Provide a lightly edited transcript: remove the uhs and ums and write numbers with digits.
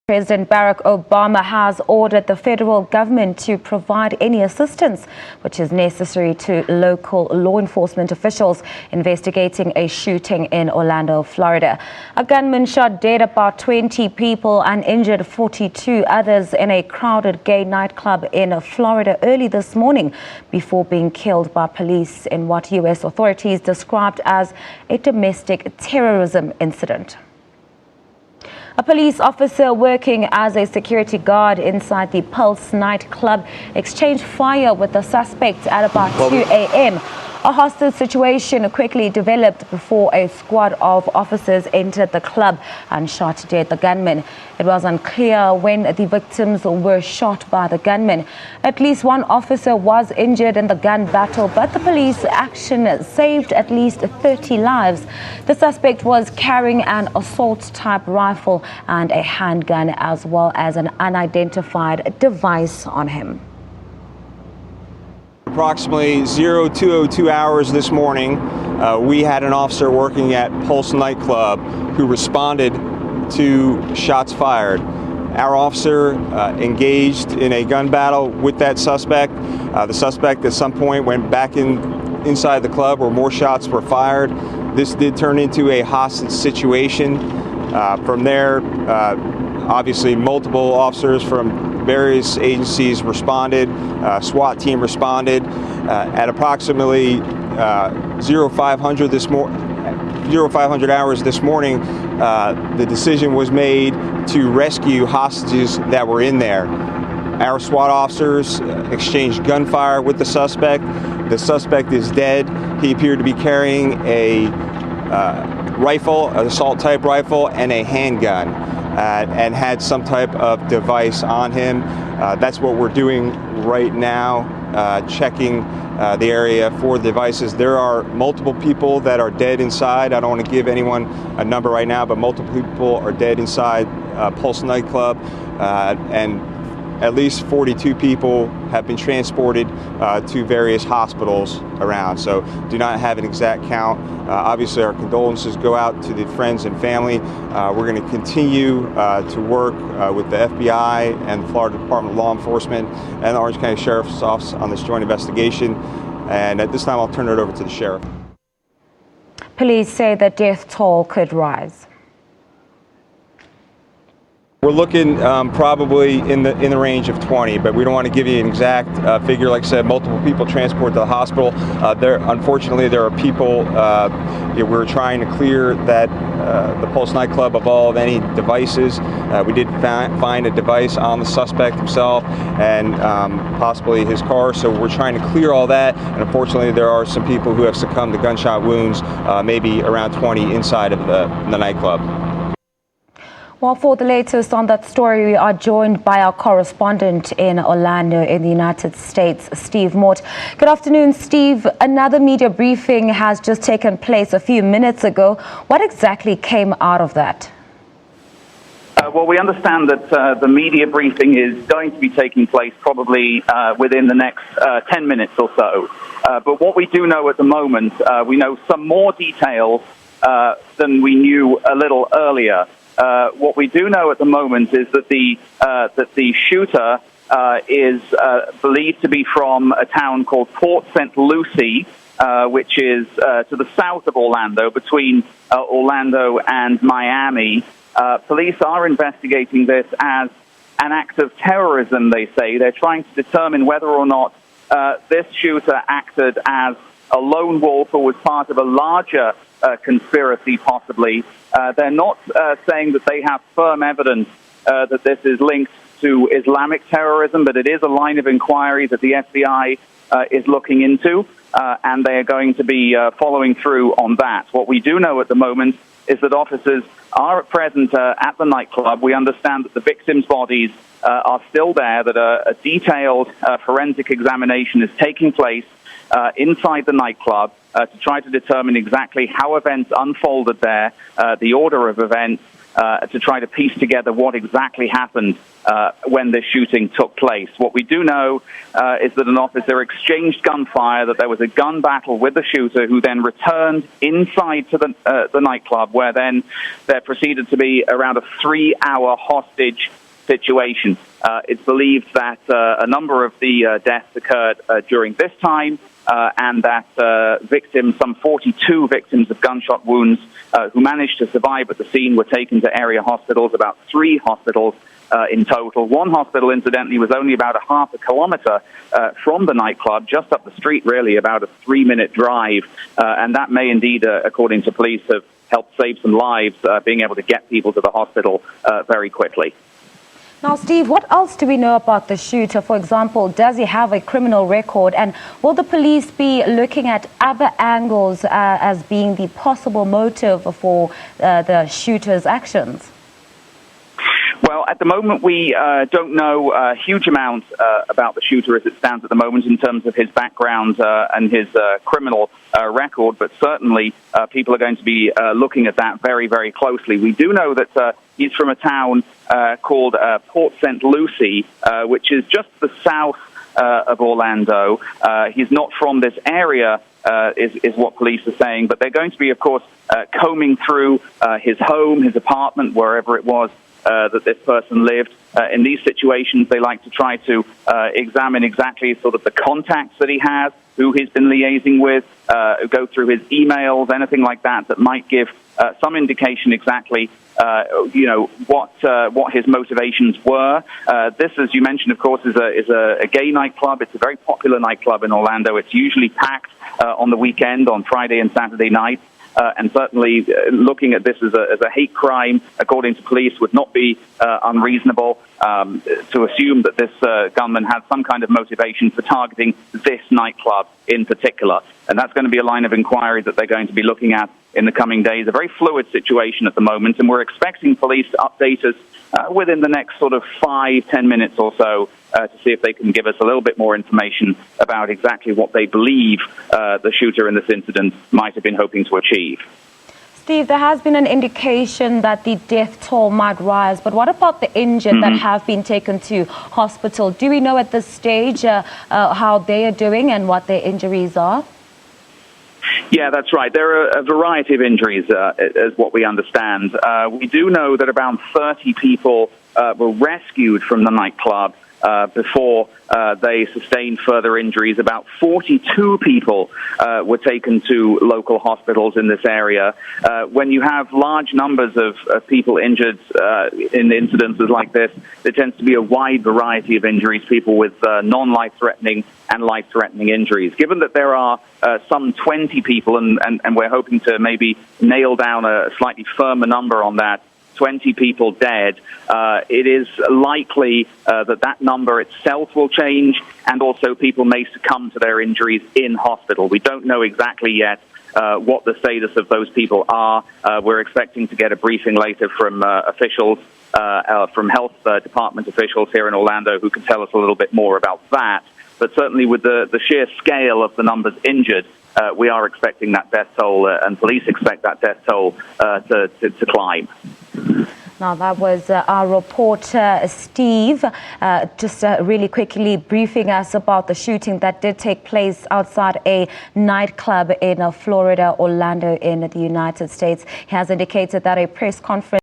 President Barack Obama has ordered the federal government to provide any assistance which is necessary to local law enforcement officials investigating a shooting in Orlando, Florida. A gunman shot dead about 20 people and injured 42 others in a crowded gay nightclub in Florida early this morning before being killed by police in what U.S. authorities described as a domestic terrorism incident. A police officer working as a security guard inside the Pulse nightclub exchanged fire with the suspect at about 2 a.m. A hostage situation quickly developed before a squad of officers entered the club and shot dead the gunman. It was unclear when the victims were shot by the gunman. At least one officer was injured in the gun battle, but the police action saved at least 30 lives. The suspect was carrying an assault-type rifle and a handgun, as well as an unidentified device on him. Approximately 02:02 hours this morning, we had an officer working at Pulse nightclub who responded to shots fired. Our officer engaged in a gun battle with that suspect. The suspect at some point went back inside the club where more shots were fired. This did turn into a hostage situation. From there, obviously multiple officers from various agencies responded. SWAT team responded at approximately 0500 hours this morning. The decision was made to rescue hostages that were in there. Our SWAT officers exchanged gunfire with the suspect. The suspect is dead. He appeared to be carrying a rifle, an assault-type rifle, and a handgun, and had some type of device on him. That's what we're doing right now, checking the area for devices. There are multiple people that are dead inside. I don't want to give anyone a number right now, but multiple people are dead inside Pulse nightclub, and at least 42 people have been transported to various hospitals around. So do not have an exact count. Obviously, our condolences go out to the friends and family. We're going to continue to work with the FBI and the Florida Department of Law Enforcement and the Orange County Sheriff's Office on this joint investigation. And at this time, I'll turn it over to the sheriff. Police say the death toll could rise. We're looking probably in the range of 20, but we don't want to give you an exact figure. Like I said, multiple people transported to the hospital. Unfortunately, there are people. We're trying to clear that the Pulse nightclub of all of any devices. We did find a device on the suspect himself and possibly his car. So we're trying to clear all that. And unfortunately, there are some people who have succumbed to gunshot wounds, maybe around 20 inside of the nightclub. Well, for the latest on that story, we are joined by our correspondent in Orlando in the United States, Steve Mort. Good afternoon, Steve. Another media briefing has just taken place a few minutes ago. What exactly came out of that? Well, we understand that the media briefing is going to be taking place probably within the next 10 minutes or so. But what we do know at the moment, we know some more details than we knew a little earlier. What we do know at the moment is that the shooter is believed to be from a town called Port St. Lucie, which is to the south of Orlando, between Orlando and Miami. Police are investigating this as an act of terrorism, they say. They're trying to determine whether or not this shooter acted as a lone wolf or was part of a larger conspiracy, possibly. They're not saying that they have firm evidence that this is linked to Islamic terrorism, but it is a line of inquiry that the FBI is looking into, and they are going to be following through on that. What we do know at the moment is that officers are present at the nightclub. We understand that the victims' bodies are still there, that a detailed forensic examination is taking place inside the nightclub to try to determine exactly how events unfolded there, the order of events, to try to piece together what exactly happened when this shooting took place. What we do know is that an officer exchanged gunfire, that there was a gun battle with the shooter, who then returned inside to the nightclub, where then there proceeded to be around a 3-hour hostage situation. It's believed that a number of the deaths occurred during this time, and that some 42 victims of gunshot wounds who managed to survive at the scene were taken to area hospitals, about 3 hospitals in total. One hospital, incidentally, was only about a half a kilometer from the nightclub, just up the street, really, about a 3-minute drive, and that may indeed, according to police, have helped save some lives, being able to get people to the hospital very quickly. Now, Steve, what else do we know about the shooter? For example, does he have a criminal record? And will the police be looking at other angles as being the possible motive for the shooter's actions? Well, at the moment, we don't know a huge amount about the shooter as it stands at the moment in terms of his background and his criminal record, but certainly people are going to be looking at that very, very closely. We do know that he's from a town called Port St. Lucie, which is just the south of Orlando. He's not from this area, is what police are saying, but they're going to be, of course, combing through his home, his apartment, wherever it was that this person lived. In these situations, they like to try to examine exactly sort of the contacts that he has, who he's been liaising with, go through his emails, anything like that that might give some indication exactly, what his motivations were. This, as you mentioned, of course, is a gay nightclub. It's a very popular nightclub in Orlando. It's usually packed on the weekend, on Friday and Saturday night. And certainly looking at this as a hate crime, according to police, would not be unreasonable to assume that this gunman had some kind of motivation for targeting this nightclub in particular. And that's going to be a line of inquiry that they're going to be looking at in the coming days. A very fluid situation at the moment, and we're expecting police to update us within the next sort of 5-10 minutes or so to see if they can give us a little bit more information about exactly what they believe the shooter in this incident might have been hoping to achieve. Steve, there has been an indication that the death toll might rise, but what about the injured that have been taken to hospital? Do we know at this stage how they are doing and what their injuries are? Yeah, that's right. There are a variety of injuries, is what we understand. We do know that around 30 people were rescued from the nightclub before they sustained further injuries. About 42 people were taken to local hospitals in this area. When you have large numbers of people injured in incidences like this, there tends to be a wide variety of injuries, people with non-life-threatening and life-threatening injuries. Given that there are some 20 people, and we're hoping to maybe nail down a slightly firmer number on that, 20 people dead, it is likely that number itself will change, and also people may succumb to their injuries in hospital. We don't know exactly yet what the status of those people are. We're expecting to get a briefing later from officials, from health department officials here in Orlando, who can tell us a little bit more about that. But certainly with the sheer scale of the numbers injured, we are expecting that death toll, and police expect that death toll to climb. Now, that was our reporter, Steve, just really quickly briefing us about the shooting that did take place outside a nightclub in Florida, Orlando, in the United States. He has indicated that a press conference